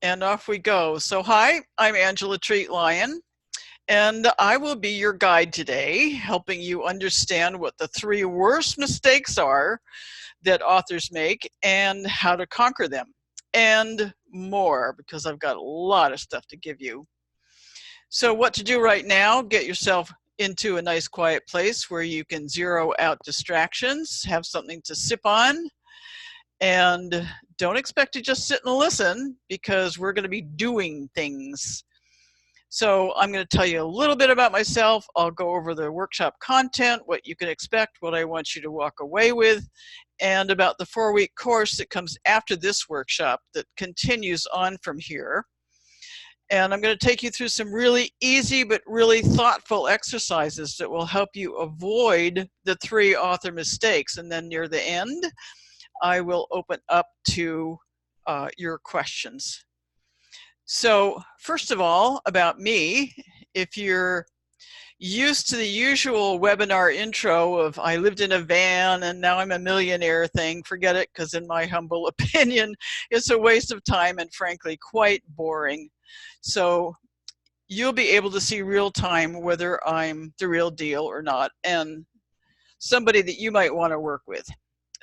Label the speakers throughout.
Speaker 1: And off we go. So hi, I'm Angela Treat-Lyon, and I will be your guide today, helping you understand what the 3 worst mistakes are that authors make and how to conquer them, and more, because I've got a lot of stuff to give you. So what to do right now: get yourself into a nice quiet place where you can zero out distractions, have something to sip on, and don't expect to just sit and listen, because we're going to be doing things. So I'm going to tell you a little bit about myself. I'll go over the workshop content, what you can expect, what I want you to walk away with, and about the 4-week course that comes after this workshop that continues on from here. And I'm going to take you through some really easy but really thoughtful exercises that will help you avoid the 3 author mistakes. And then near the end, I will open up to your questions. So first of all, about me, if you're used to the usual webinar intro of I lived in a van and now I'm a millionaire thing, forget it, because in my humble opinion, it's a waste of time and frankly quite boring. So you'll be able to see real time whether I'm the real deal or not, and somebody that you might want to work with.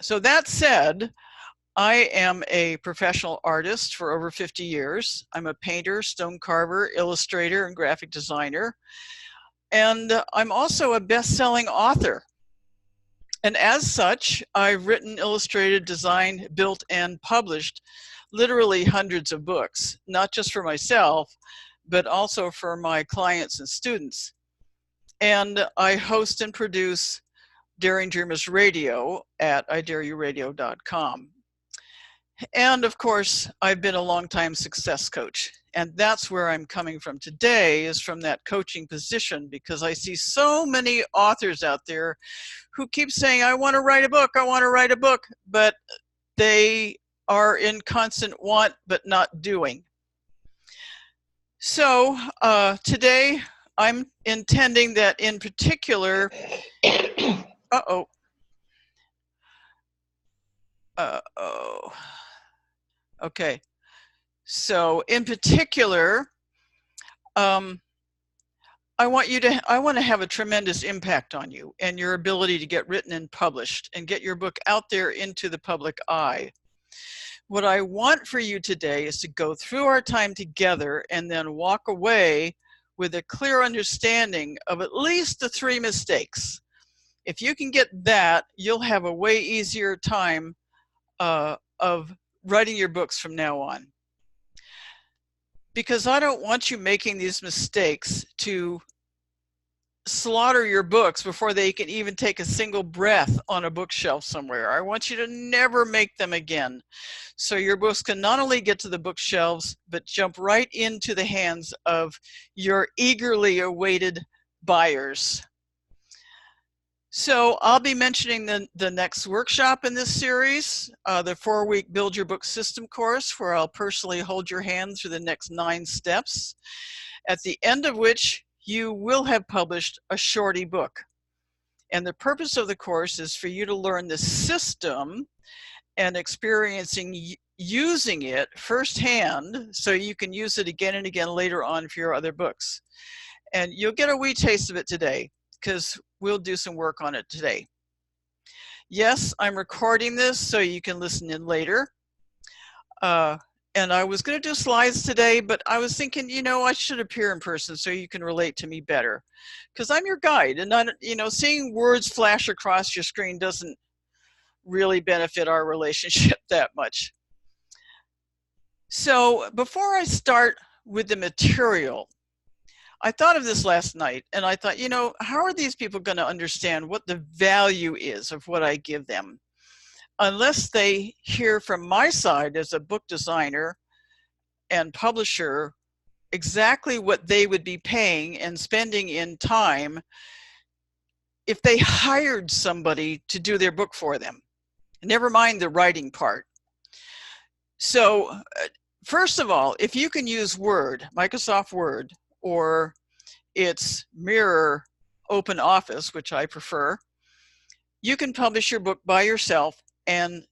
Speaker 1: So that said, I am a professional artist for over 50 years. I'm a painter, stone carver, illustrator, and graphic designer. And I'm also a best-selling author. And as such, I've written, illustrated, designed, built, and published literally hundreds of books, not just for myself, but also for my clients and students. And I host and produce Daring Dreamers Radio at idareyouradio.com. And of course, I've been a longtime success coach. And that's where I'm coming from today, is from that coaching position, because I see so many authors out there who keep saying, I want to write a book, I want to write a book, but they are in constant want but not doing. So today I'm intending that in particular, okay. So in particular, I want to have a tremendous impact on you and your ability to get written and published and get your book out there into the public eye. What I want for you today is to go through our time together and then walk away with a clear understanding of at least the 3 mistakes. If you can get that, you'll have a way easier time of writing your books from now on. Because I don't want you making these mistakes to slaughter your books before they can even take a single breath on a bookshelf somewhere. I want you to never make them again. So your books can not only get to the bookshelves, but jump right into the hands of your eagerly awaited buyers. So I'll be mentioning the next workshop in this series, the 4-week Build Your Book System course, where I'll personally hold your hand through the next 9 steps, at the end of which you will have published a shorty book. And the purpose of the course is for you to learn the system and experiencing using it firsthand, so you can use it again and again later on for your other books. And you'll get a wee taste of it today, because we'll do some work on it today. Yes, I'm recording this so you can listen in later. And I was going to do slides today, but I was thinking, you know, I should appear in person so you can relate to me better, because I'm your guide, and not, you know, seeing words flash across your screen doesn't really benefit our relationship that much. So before I start with the material, I thought of this last night, and I thought, you know, how are these people going to understand what the value is of what I give them, unless they hear from my side as a book designer and publisher exactly what they would be paying and spending in time if they hired somebody to do their book for them, never mind the writing part. So first of all, if you can use Word, Microsoft Word, or its mirror Open Office, which I prefer, you can publish your book by yourself and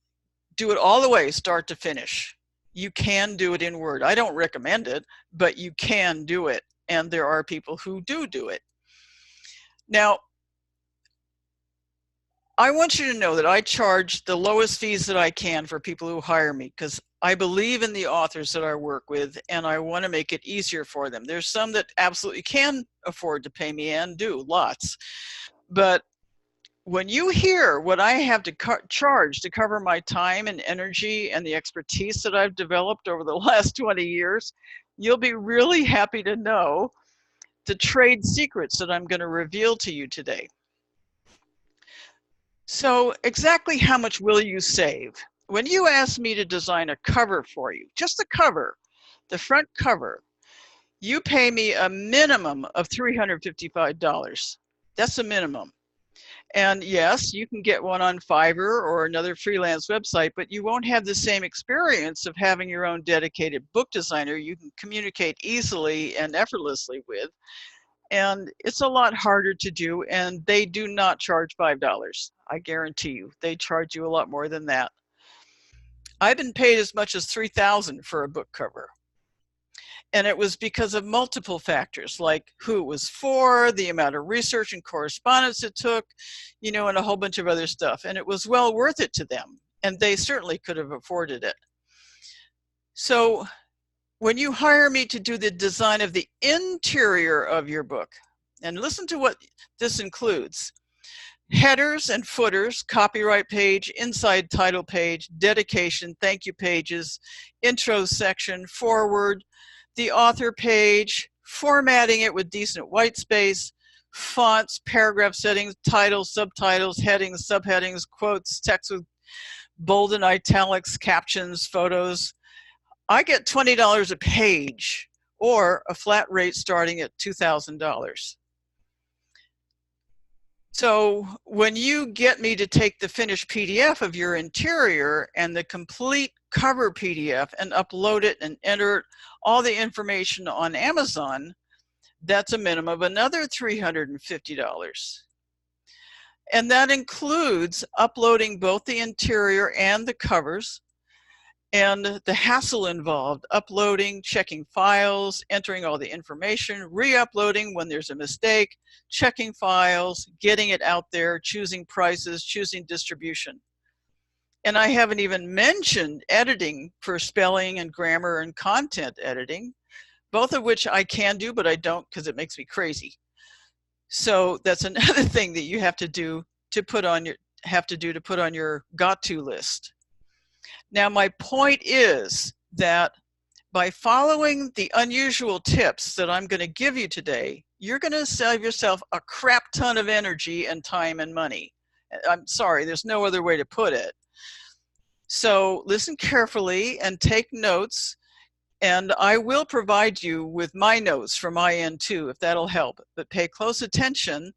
Speaker 1: do it all the way, start to finish. You can do it in Word. I don't recommend it, but you can do it. And there are people who do it. Now, I want you to know that I charge the lowest fees that I can for people who hire me, because I believe in the authors that I work with, and I want to make it easier for them. There's some that absolutely can afford to pay me, and do, lots. But when you hear what I have to charge to cover my time and energy and the expertise that I've developed over the last 20 years, you'll be really happy to know the trade secrets that I'm going to reveal to you today. So exactly how much will you save? When you ask me to design a cover for you, just the cover, the front cover, you pay me a minimum of $355. That's a minimum. And yes, you can get one on Fiverr or another freelance website, but you won't have the same experience of having your own dedicated book designer you can communicate easily and effortlessly with. And it's a lot harder to do, and they do not charge $5. I guarantee you, they charge you a lot more than that. I've been paid as much as $3,000 for a book cover. And it was because of multiple factors, like who it was for, the amount of research and correspondence it took, you know, and a whole bunch of other stuff. And it was well worth it to them, and they certainly could have afforded it. So when you hire me to do the design of the interior of your book, and listen to what this includes: headers and footers, copyright page, inside title page, dedication, thank you pages, intro section, forward, the author page, formatting it with decent white space, fonts, paragraph settings, titles, subtitles, headings, subheadings, quotes, text with bold and italics, captions, photos. I get $20 a page, or a flat rate starting at $2,000. So when you get me to take the finished PDF of your interior and the complete cover PDF and upload it and enter all the information on Amazon, that's a minimum of another $350. And that includes uploading both the interior and the covers, and the hassle involved: uploading, checking files, entering all the information, re-uploading when there's a mistake, checking files, getting it out there, choosing prices, choosing distribution. And I haven't even mentioned editing for spelling and grammar and content editing, both of which I can do, but I don't because it makes me crazy. So that's another thing that you have to do to put on your got-to list. Now, my point is that by following the unusual tips that I'm going to give you today, you're going to save yourself a crap ton of energy and time and money. I'm sorry, there's no other way to put it. So listen carefully and take notes, and I will provide you with my notes from my end too, if that'll help. But pay close attention,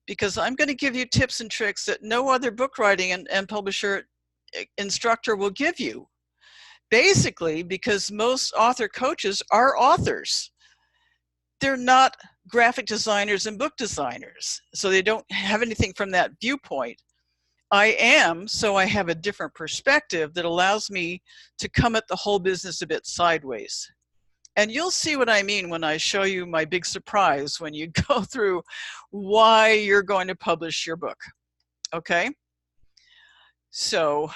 Speaker 1: because I'm going to give you tips and tricks that no other book writing and publisher instructor will give you. Basically, because most author coaches are authors. They're not graphic designers and book designers, so they don't have anything from that viewpoint. I am, so I have a different perspective that allows me to come at the whole business a bit sideways. And you'll see what I mean when I show you my big surprise when you go through why you're going to publish your book. Okay? So